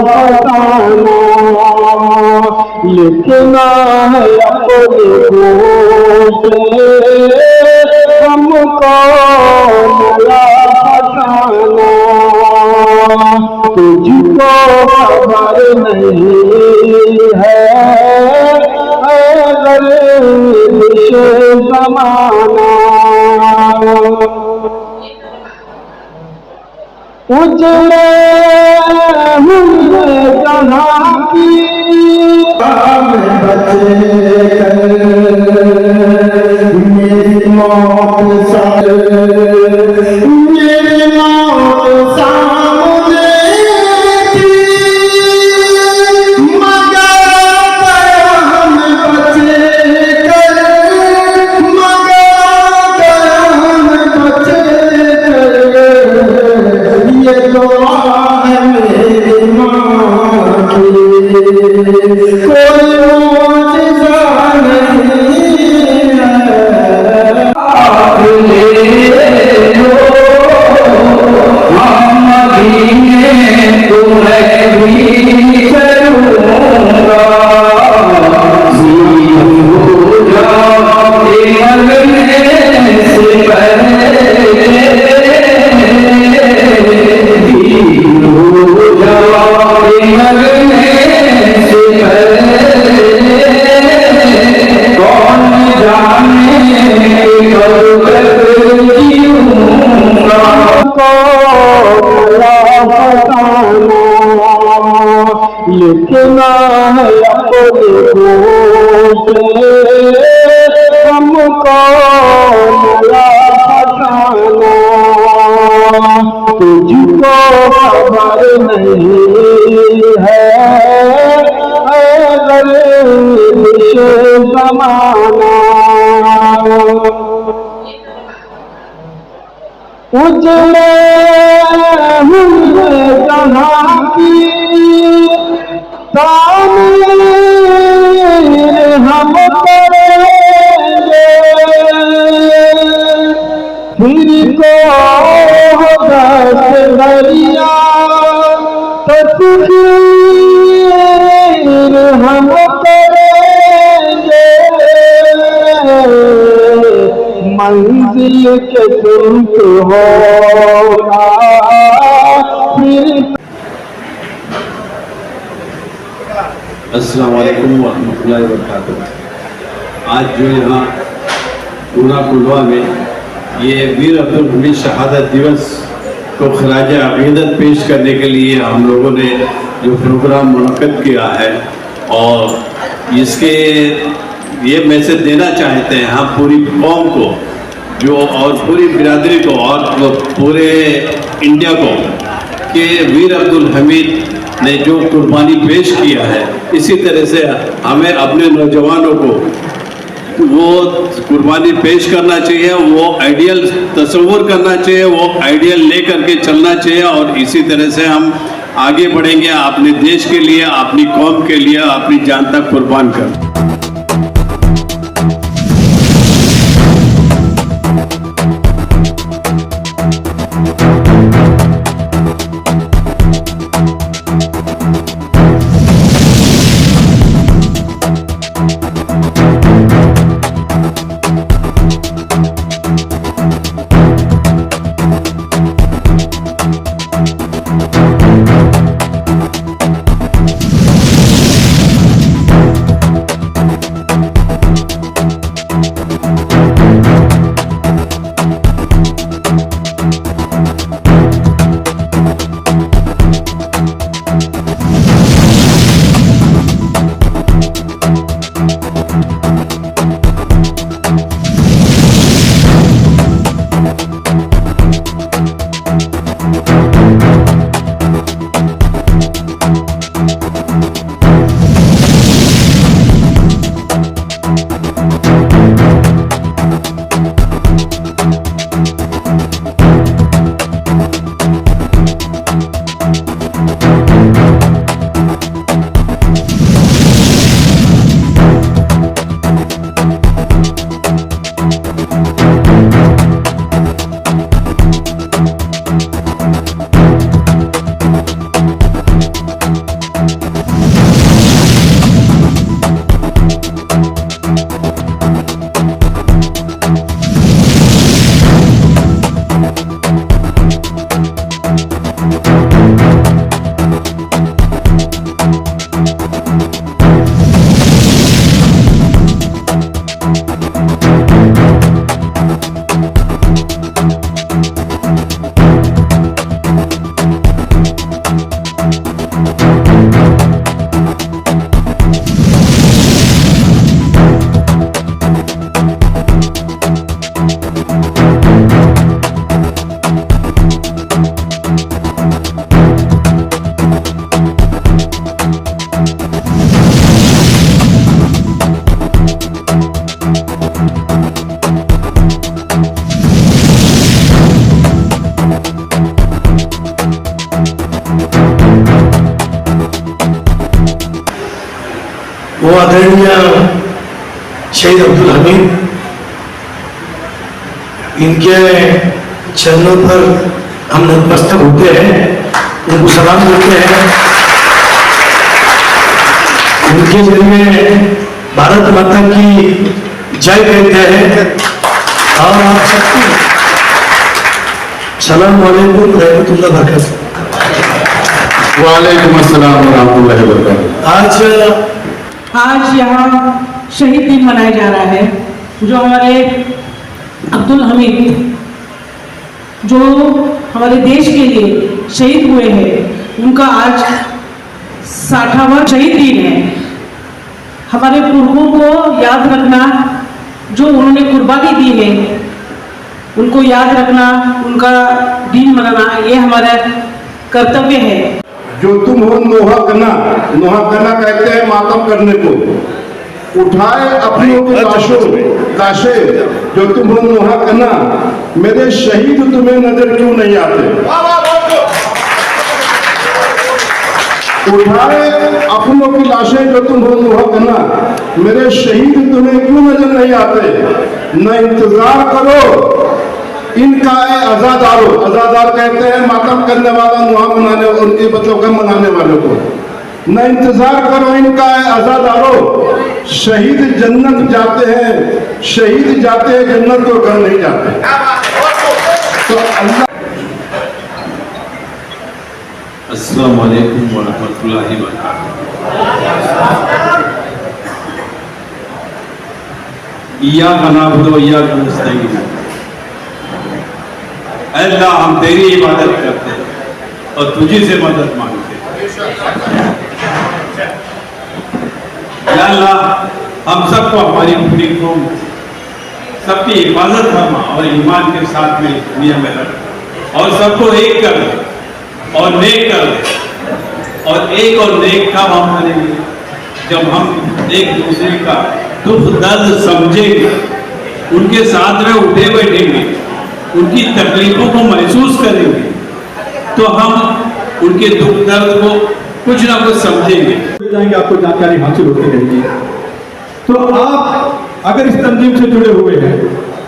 फसाना, लिखना है अपने से हमको नया फसाना। तुझको खबर नहीं है अगर विषय ज़माना, उजड़े हुए जहाँ की बचे मेरी मौत मेरी मौत सामने थी, मगर हम बचे कर, मगर हम बचे कर, ये दुआ है मेरी माँ की, कोई मौजिज़ा नहीं है। आप ले लो हम मदीने तुम्हें भी चलूंगा, लिखना है अपने से हमको नया फसाना। तुझको खबर नहीं है अगर विषय ज़माना, उजड़े हुए जहाँ की तामीर हम करेंगे, फिर को दस दरिया तस्वीर हम करेंगे, मंजिल के तुम होगा फिर। अस्सलाम वालेकुम वरहमतुल्लाहि वबरकातुह। आज जो यहाँ पूरा कुलवा में ये वीर अब्दुल हमीद शहादत दिवस को खराज अक़ीदत पेश करने के लिए हम लोगों ने जो प्रोग्राम मुनक़्क़द किया है, और इसके ये मैसेज देना चाहते हैं हम पूरी कौम को जो और पूरी बिरादरी को और पूरे इंडिया को कि वीर अब्दुल हमीद ने जो कुर्बानी पेश किया है, इसी तरह से हमें अपने नौजवानों को वो कुर्बानी पेश करना चाहिए, वो आइडियल तस्वुर करना चाहिए, वो आइडियल ले करके चलना चाहिए, और इसी तरह से हम आगे बढ़ेंगे अपने देश के लिए, अपनी कौम के लिए, अपनी जान तक कुर्बान कर। वो आदरणीय शहीद अब्दुल हमीद, इनके चरणों पर हम नतमस्तक होते हैं, उनको सलाम करते हैं। उनके जरिए भारत माता की जय कहते हैं और आप सबको सलाम वालेकुम रहमतुल्लाह बरकातहू। वालेकुम अस्सलाम व रहमतुल्लाहि व बरकातहू। आज यहाँ शहीद दिन मनाया जा रहा है। जो हमारे अब्दुल हमीद जो हमारे देश के लिए शहीद हुए हैं, उनका आज 60वां शहीद दिन है। हमारे पुरखों को याद रखना, जो उन्होंने कुर्बानी दी है, उनको याद रखना, उनका दिन मनाना, ये हमारा कर्तव्य है। जो तुम हो नोहा करना, नोहा करना कहते हैं मातम करने को। उठाए अपनों की लाशें, जो तुम हो नोहा करना, मेरे शहीद तुम्हें नजर क्यों नहीं आते। उठाए अपनों की लाशें, जो तुम हो नोहा करना, मेरे शहीद तुम्हें क्यों नजर नहीं आते। न इंतजार करो इनका आजादारो, आजादार कहते हैं मातम करने वाला, नुहा मनाने, उनके बच्चों का मनाने वालों को। न इंतजार करो इनका आजादारो, शहीद जन्नत जाते हैं, शहीद जाते हैं जन्नत को घर नहीं जाते। तो अल्लाह। अस्सलाम वालेकुम व रहमतुल्लाहि व बरकातहू। इय्याका नअबुदु व इय्याका नस्तईन। अल्लाह, हम तेरी इबादत करते हैं और तुझी से मदद मांगते हैं। या अल्लाह, हम सबको हमारी पूरी कौम सबकी हिफाजत फरमा और ईमान के साथ में दुनिया में रख और सबको एक कर दे और नेक कर दे। और एक और नेक काम हम करेंगे जब हम एक दूसरे का दुख दर्द समझेंगे, उनके साथ में उठे बैठेंगे, उनकी तकलीफों को महसूस करेंगे, तो हम उनके दुख दर्द को कुछ ना कुछ समझेंगे। जाएंगे, आपको जानकारी हासिल होती रहेगी। तो आप अगर इस तंजीम से जुड़े हुए हैं,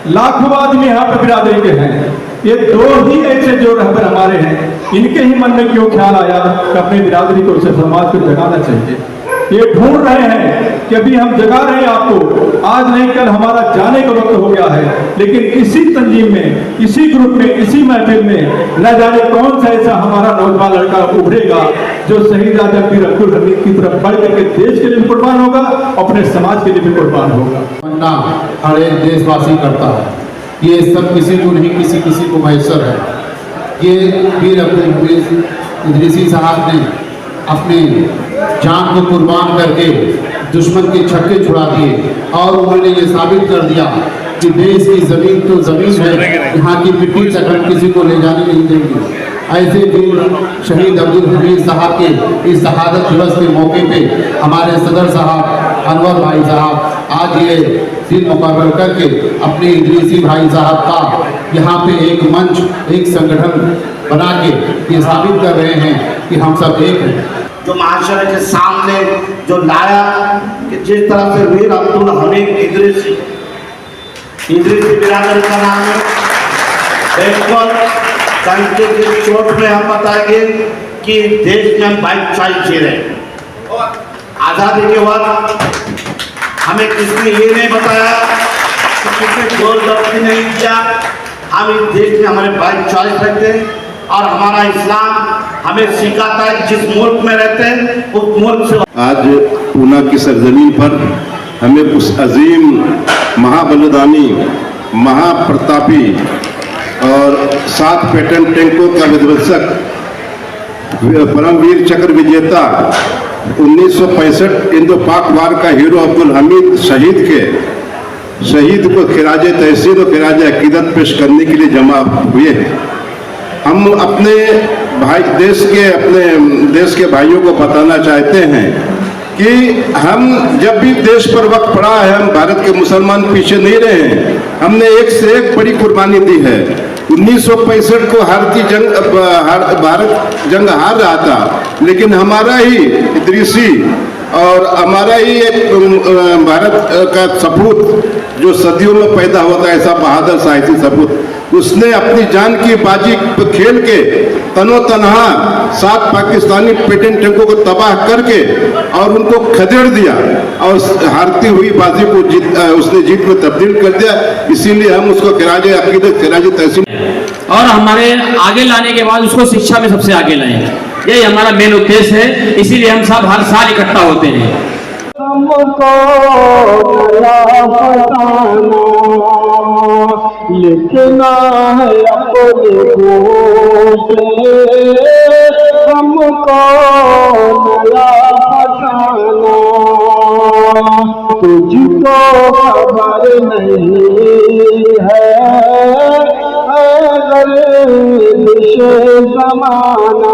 लाखों आदमी यहाँ पर बिरादरी के हैं, ये दो ही ऐसे जो रहबर हमारे हैं, इनके ही मन में क्यों ख्याल आया कि अपनी बिरादरी को, उसे समाज को जगाना चाहिए। ये ढूंढ रहे हैं कि अभी हम जगा रहे हैं आपको, आज नहीं कल हमारा जाने का वक्त हो गया है। लेकिन इसी तंजीम में, इसी ग्रुप में, इसी महफिल में न जाने कौन सा ऐसा हमारा नौजवान लड़का उभरेगा जो शहीद आजम पीर अब्दुल हमीद की तरफ बढ़ करके देश के लिए भी कुर्बान होगा, अपने समाज के लिए भी कुर्बान होगा। हर एक देशवासी करता है, ये सब किसी को नहीं, किसी को मैसर है। ये पीर अब्दुल हमीद इदरीसी साहब ने अपनी जान को कुर्बान करके दुश्मन के छक्के छुड़ा दिए और उन्होंने ये साबित कर दिया कि देश की ज़मीन तो ज़मीन है, यहाँ की मिट्टी तक हम किसी को ले जाने नहीं देंगे। ऐसे वीर शहीद अब्दुल हमीद साहब के इस शहादत दिवस के मौके पे हमारे सदर साहब अनवर भाई साहब आज ये दिन मुकर्रर करके अपने इदरीसी भाई साहब का यहाँ पे एक मंच, एक संगठन बना के ये साबित कर रहे हैं कि हम सब एक हैं। जो माशरे के सामने जो लाया कि जिस तरह से वीर अब्दुल हमीद इदरीसी बिरादरी का नाम है, बिल्कुल कंटे की चोट में हम बताएंगे कि देश में हम भाईचारा जी रहे। आज़ादी के बाद हमें किसने ये नहीं बताया कि किसने जोर जबरदस्ती नहीं किया। हम इस देश में हमारे भाईचारे रखते हैं और हमारा इस्लाम हमें सिखाता है जिस मुल्क में रहते हैं उस मुल्क से। आज पूना की सरजमीन पर हमें उस अजीम महाबलिदानी, महाप्रतापी और 7 पेटेंट टैंकों का विध्वंसक परमवीर चक्र विजेता 1965 इंदो पाक वार का हीरो अब्दुल हमीद शहीद को खिराज तहसीन और खिराज अकीदत पेश करने के लिए जमा हुए हैं। हम अपने देश के भाइयों को बताना चाहते हैं कि हम जब भी देश पर वक्त पड़ा है, हम भारत के मुसलमान पीछे नहीं रहे हैं। हमने एक से एक बड़ी कुर्बानी दी है। 1965 को भारत जंग हार रहा था, लेकिन हमारा ही इदरीसी और हमारा ही भारत का सपूत जो सदियों में पैदा होता है, ऐसा बहादुर साहसी सपूत, उसने अपनी जान की बाजी खेल के तनो तनहा 7 पाकिस्तानी पेटेंट टैंकों को तबाह करके और उनको खदेड़ दिया और हारती हुई बाजी को उसने जीत में तब्दील कर दिया। इसीलिए हम उसको खिराज अकीदत खिराज तहसीन और हमारे आगे लाने के बाद उसको शिक्षा में सबसे आगे लाएं। यही हमारा मेन उद्देश्य है, इसीलिए हम सब हर साल इकट्ठा होते हैं। हमको लिखना है अपने हमको नया फसाना, तुझको खबर नहीं है अगर जमाना।